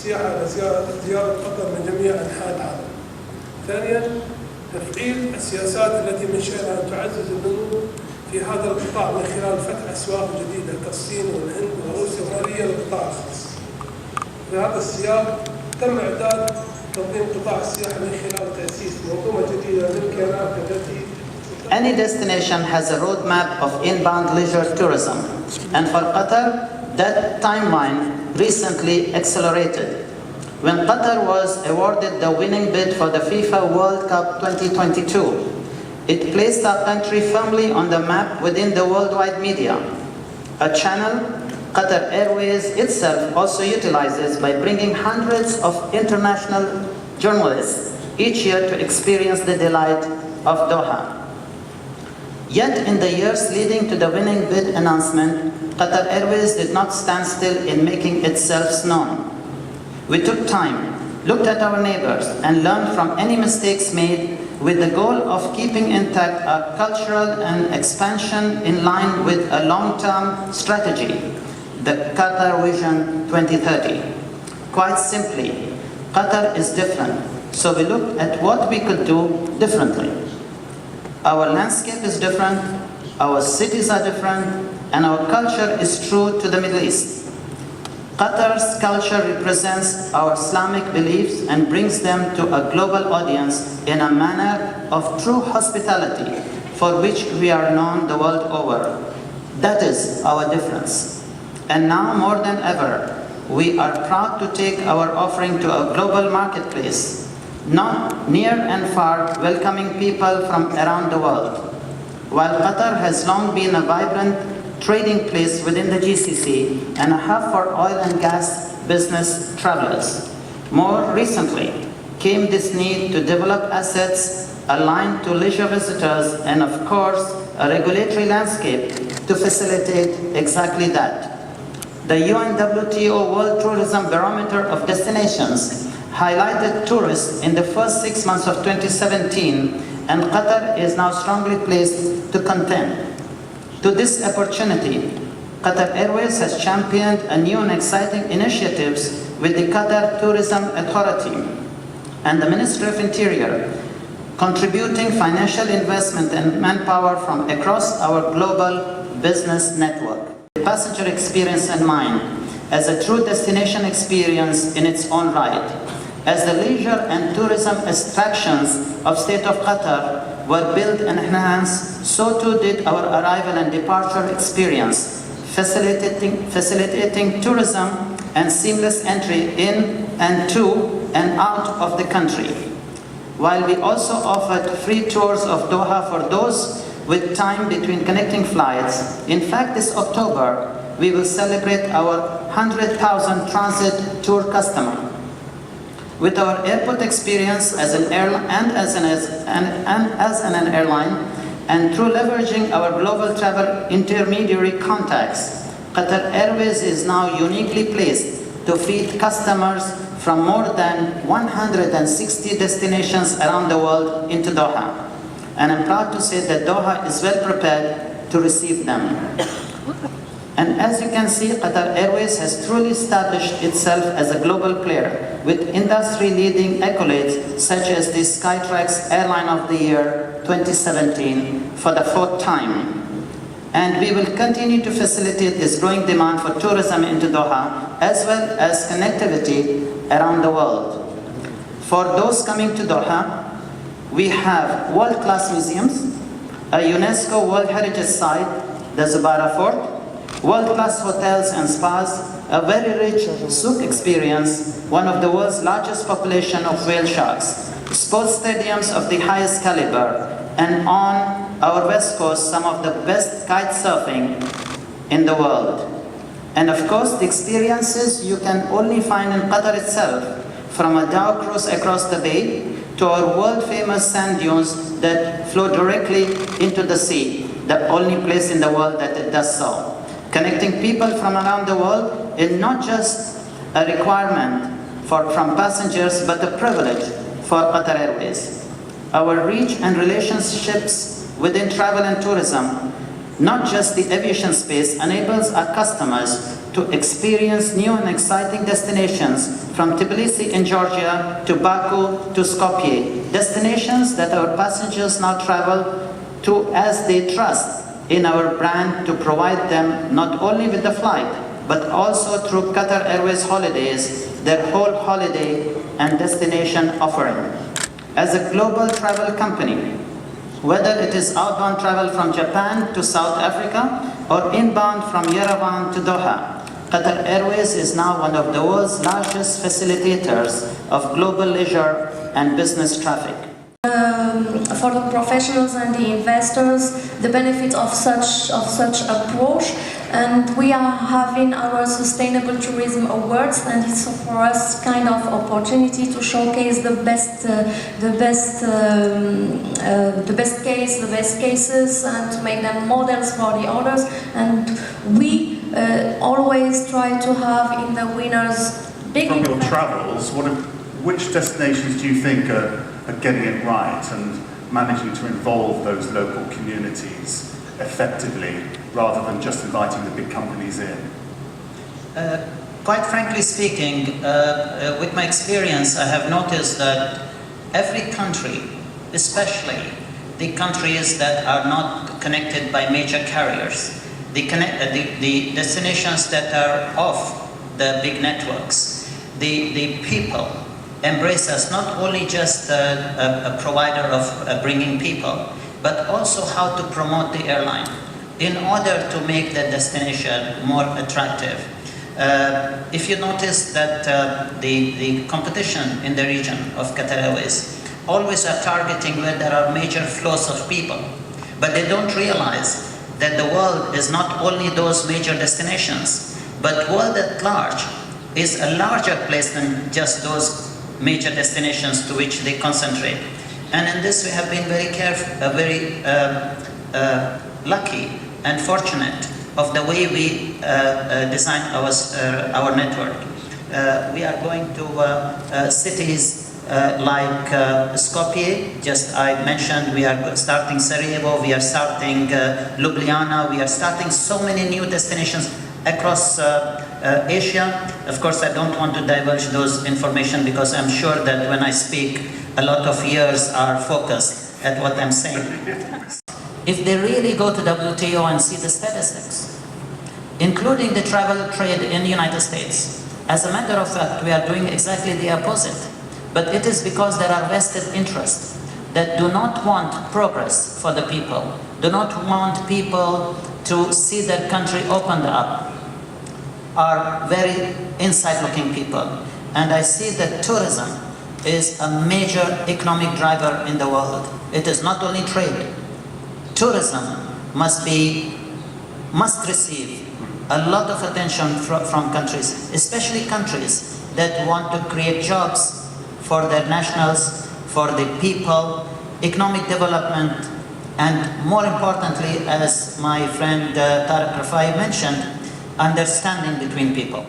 السياحة على زيارة قطر من جميع أنحاء العالم. ثانياً، تفعيل السياسات التي من شأنها أن تعزز النمو في هذا القطاع من خلال فتح أسواق جديدة كالصين والهند وروسيا وغيرها للقطاع الخاص. في هذا السياق تم إعداد تنظيم قطاع السياحة من خلال تأسيس منظومة جديدة للكيانات التي Any destination has a roadmap of inbound leisure tourism, and for Qatar, that timeline recently accelerated. When Qatar was awarded the winning bid for the FIFA World Cup 2022, it placed our country firmly on the map within the worldwide media, a channel Qatar Airways itself also utilizes by bringing hundreds of international journalists each year to experience the delight of Doha. Yet in the years leading to the winning bid announcement, Qatar Airways did not stand still in making itself known. We took time, looked at our neighbors, and learned from any mistakes made with the goal of keeping intact our cultural and expansion in line with a long-term strategy, the Qatar Vision 2030. Quite simply, Qatar is different, so we looked at what we could do differently. Our landscape is different, our cities are different, and our culture is true to the Middle East. Qatar's culture represents our Islamic beliefs and brings them to a global audience in a manner of true hospitality for which we are known the world over. That is our difference. And now more than ever, we are proud to take our offering to a global marketplace, not near and far, welcoming people from around the world. While Qatar has long been a vibrant trading place within the GCC and a hub for oil and gas business travelers, more recently came this need to develop assets aligned to leisure visitors and, of course, a regulatory landscape to facilitate exactly that. The UNWTO World Tourism Barometer of Destinations highlighted tourists in the first 6 months of 2017, and Qatar is now strongly placed to contend. To this opportunity, Qatar Airways has championed a new and exciting initiatives with the Qatar Tourism Authority and the Ministry of Interior, contributing financial investment and manpower from across our global business network. The passenger experience in mind as a true destination experience in its own right. As the leisure and tourism attractions of State of Qatar were built and enhanced, so too did our arrival and departure experience, facilitating tourism and seamless entry in and to and out of the country. While we also offered free tours of Doha for those with time between connecting flights, in fact this October we will celebrate our 100,000 transit tour customer. With our airport experience as an airline as an airline, and through leveraging our global travel intermediary contacts, Qatar Airways is now uniquely placed to feed customers from more than 160 destinations around the world into Doha. And I'm proud to say that Doha is well prepared to receive them. And as you can see, Qatar Airways has truly established itself as a global player with industry-leading accolades such as the Skytrax Airline of the Year 2017 for the 4th time. And we will continue to facilitate this growing demand for tourism into Doha as well as connectivity around the world. For those coming to Doha, we have world-class museums, a UNESCO World Heritage Site, the Zubarah Fort, world-class hotels and spas, a very rich souk experience, one of the world's largest population of whale sharks, sports stadiums of the highest caliber, and on our west coast, some of the best kite surfing in the world. And of course, the experiences you can only find in Qatar itself, from a dhow cruise across the bay to our world-famous sand dunes that flow directly into the sea, the only place in the world that it does so. Connecting people from around the world is not just a requirement from passengers, but a privilege for Qatar Airways. Our reach and relationships within travel and tourism, not just the aviation space, enables our customers to to experience new and exciting destinations from Tbilisi in Georgia to Baku to Skopje, destinations that our passengers now travel to as they trust in our brand to provide them not only with the flight, but also through Qatar Airways Holidays, their whole holiday and destination offering. As a global travel company, whether it is outbound travel from Japan to South Africa or inbound from Yerevan to Doha, Qatar Airways is now one of the world's largest facilitators of global leisure and business traffic. For the professionals and the investors, the benefit of such approach, and we are having our Sustainable Tourism Awards, and it's for us kind of opportunity to showcase the best cases, and to make them models for the others. And we always try to have in the winners big. From your travels, which destinations do you think are getting it right and managing to involve those local communities effectively, rather than just inviting the big companies in? Quite frankly speaking, with my experience, I have noticed that every country, especially the countries that are not connected by major carriers, the destinations that are off the big networks, the people embrace us not only just a provider of bringing people, but also how to promote the airline in order to make the destination more attractive. If you notice that the competition in the region of Qatar Airways always are targeting where there are major flows of people, but they don't realize that the world is not only those major destinations, but world at large is a larger place than just those major destinations to which they concentrate. And in this we have been very lucky and fortunate of the way we design our network. We are going to cities like Skopje, just I mentioned, we are starting Sarajevo, we are starting Ljubljana, we are starting so many new destinations across Asia. Of course, I don't want to divulge those information because I'm sure that when I speak, a lot of ears are focused at what I'm saying. If they really go to WTO and see the statistics, including the travel trade in the United States, as a matter of fact, we are doing exactly the opposite. But it is because there are vested interests that do not want progress for the people, do not want people to see their country opened up, are very inside-looking people. And I see that tourism is a major economic driver in the world. It is not only trade. Tourism must receive a lot of attention from countries, especially countries that want to create jobs for their nationals, for the people, economic development, and more importantly, as my friend Tariq Rafai mentioned, understanding between people.